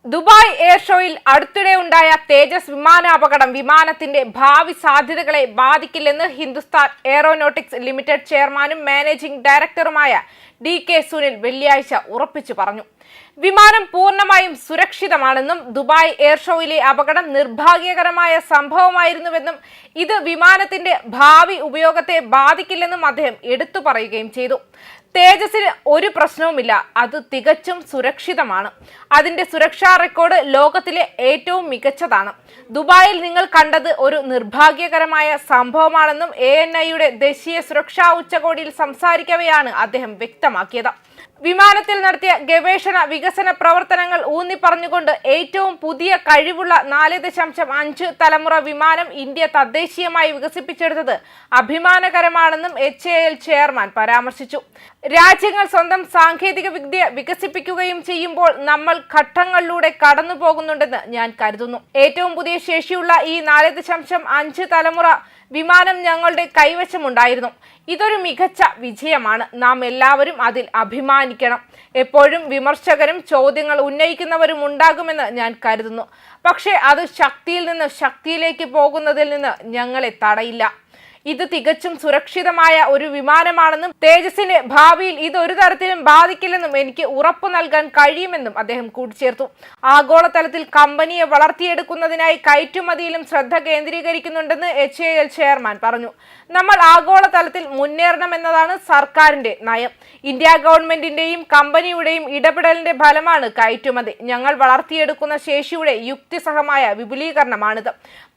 Dubai air ഷോയിൽ അടുത്തിടെ ഉണ്ടായ തേജസ് വിമാനാപകടം വിമാനത്തിന്റെ ഭാവി സാധ്യതകളെ ബാധിക്കില്ലെന്ന് ഹിന്ദുസ്ഥാൻ എയറോനോട്ടിക്സ് ലിമിറ്റഡ് ചെയർമാനും മാനേജിംഗ് ഡയറക്ടറുമായ DK സുനിൽ വെള്ളിയാഴ്ച ഉറപ്പിച്ചു പറഞ്ഞു. വിമാനം പൂർണ്ണമായും സുരക്ഷിതമാണെന്നും ദുബായ് എയർ ഷോയിലെ അപകടം നിർഭാഗ്യകരമായ സംഭവമായിരുന്നുവെന്നും ഇത് വിമാനത്തിന്റെ ഭാവി ഉപയോഗത്തെ ബാധിക്കില്ലെന്നും അദ്ദേഹം എടുത്തു പറയുകയും ചെയ്തു. തേജസിന് ഒരു പ്രശ്നവുമില്ല, അത് തികച്ചും സുരക്ഷിതമാണ്. അതിന്റെ സുരക്ഷാ റെക്കോർഡ് ലോകത്തിലെ ഏറ്റവും മികച്ചതാണ്. ദുബായിൽ നിങ്ങൾ കണ്ടത് ഒരു നിർഭാഗ്യകരമായ സംഭവമാണെന്നും ANIയുടെ ദേശീയ സുരക്ഷാ ഉച്ചകോടിയിൽ സംസാരിക്കവെയാണ് അദ്ദേഹം വ്യക്തമാക്കിയത്. വിമാനത്തിൽ നടത്തിയ ഗവേഷണ വികസന പ്രവർത്തനങ്ങൾ ഊന്നി പറഞ്ഞുകൊണ്ട് ഏറ്റവും പുതിയ കഴിവുള്ള 4.5 തലമുറ വിമാനം ഇന്ത്യ തദ്ദേശീയമായി വികസിപ്പിച്ചെടുത്തത് അഭിമാനകരമാണെന്നും HAL ചെയർമാൻ പരാമർശിച്ചു. രാജ്യങ്ങൾ സ്വന്തം സാങ്കേതിക വിദ്യ വികസിപ്പിക്കുകയും ചെയ്യുമ്പോൾ നമ്മൾ ഘട്ടങ്ങളിലൂടെ കടന്നു പോകുന്നുണ്ടെന്ന് ഞാൻ കരുതുന്നു. ഏറ്റവും പുതിയ ശേഷിയുള്ള ഈ 4.5 തലമുറ വിമാനം ഞങ്ങളുടെ കൈവശമുണ്ടായിരുന്നു. ഇതൊരു മികച്ച വിജയമാണ്. നാം എല്ലാവരും അതിൽ അഭിമാനിക്കണം. എപ്പോഴും വിമർശകരും ചോദ്യങ്ങൾ ഉന്നയിക്കുന്നവരും ഉണ്ടാകുമെന്ന് ഞാൻ കരുതുന്നു. പക്ഷേ അത് ശക്തിയിൽ നിന്ന് ശക്തിയിലേക്ക് പോകുന്നതിൽ നിന്ന് ഞങ്ങളെ തടയില്ല. ഇത് തികച്ചും സുരക്ഷിതമായ ഒരു വിമാനമാണെന്നും തേജസിന്റെ ഭാവിയിൽ ഇത് ഒരു തരത്തിലും ബാധിക്കില്ലെന്നും എനിക്ക് ഉറപ്പു നൽകാൻ കഴിയുമെന്നും അദ്ദേഹം കൂട്ടിച്ചേർത്തു. ആഗോളതലത്തിൽ കമ്പനിയെ വളർത്തിയെടുക്കുന്നതിനായി കയറ്റുമതിയിലും ശ്രദ്ധ കേന്ദ്രീകരിക്കുന്നുണ്ടെന്ന് HAL ചെയർമാൻ പറഞ്ഞു. നമ്മൾ ആഗോളതലത്തിൽ മുന്നേറണമെന്നതാണ് സർക്കാരിന്റെ നയം. ഇന്ത്യ ഗവൺമെന്റിന്റെയും കമ്പനിയുടെയും ഇടപെടലിന്റെ ഫലമാണ് കയറ്റുമതി. ഞങ്ങൾ വളർത്തിയെടുക്കുന്ന ശേഷിയുടെ യുക്തിസഹമായ വിപുലീകരണമാണിത്.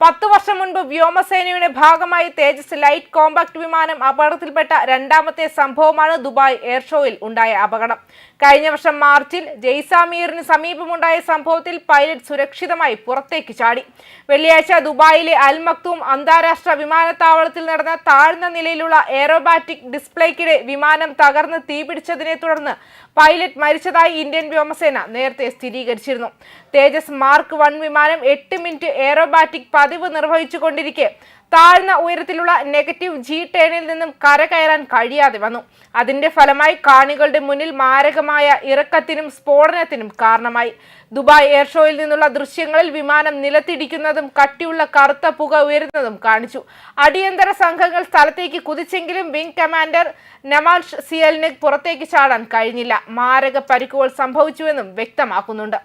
10 വർഷം മുൻപ് വ്യോമസേനയുടെ ഭാഗമായി തേജസ് ലൈറ്റ് കോമ്പാക്ട് വിമാനം അപകടത്തിൽപ്പെട്ട രണ്ടാമത്തെ സംഭവമാണ് ദുബായ് എയർ ഷോയിൽ ഉണ്ടായ അപകടം. കഴിഞ്ഞ വർഷം മാർച്ചിൽ ജയ്സാമീറിന് സമീപമുണ്ടായ സംഭവത്തിൽ പൈലറ്റ് സുരക്ഷിതമായി പുറത്തേക്ക് ചാടി. വെള്ളിയാഴ്ച ദുബായിലെ അൽ മക്തൂം അന്താരാഷ്ട്ര വിമാനത്താവളത്തിൽ നടന്ന താഴ്ന്ന നിലയിലുള്ള എയറോബാറ്റിക് ഡിസ്പ്ലേക്കിടെ വിമാനം തകർന്ന് തീപിടിച്ചതിനെ തുടർന്ന് പൈലറ്റ് മരിച്ചതായി ഇന്ത്യൻ വ്യോമസേന നേരത്തെ സ്ഥിരീകരിച്ചിരുന്നു. തേജസ് മാർക്ക് 1 വിമാനം 8 മിനിറ്റ് എയറോബാറ്റിക് പതിവ് നിർവഹിച്ചുകൊണ്ടിരിക്കെ താഴ്ന്ന ഉയരത്തിലുള്ള -G ടേണിൽ നിന്നും കരകയറാൻ കഴിയാതെ വന്നു. അതിന്റെ ഫലമായി കാണികളുടെ മുന്നിൽ മാരകമായ ഇറക്കത്തിനും സ്ഫോടനത്തിനും കാരണമായി. ദുബായ് എയർ ഷോയിൽ നിന്നുള്ള ദൃശ്യങ്ങളിൽ വിമാനം നിലത്തിടിക്കുന്നതും കട്ടിയുള്ള കറുത്ത പുക ഉയരുന്നതും കാണിച്ചു. അടിയന്തര സംഘങ്ങൾ സ്ഥലത്തേക്ക് കുതിച്ചെങ്കിലും വിംഗ് കമാൻഡർ നമാൻഷ് സിയലിന് പുറത്തേക്ക് ചാടാൻ കഴിഞ്ഞില്ല. മാരക പരിക്കുകൾ സംഭവിച്ചുവെന്നും വ്യക്തമാക്കുന്നുണ്ട്.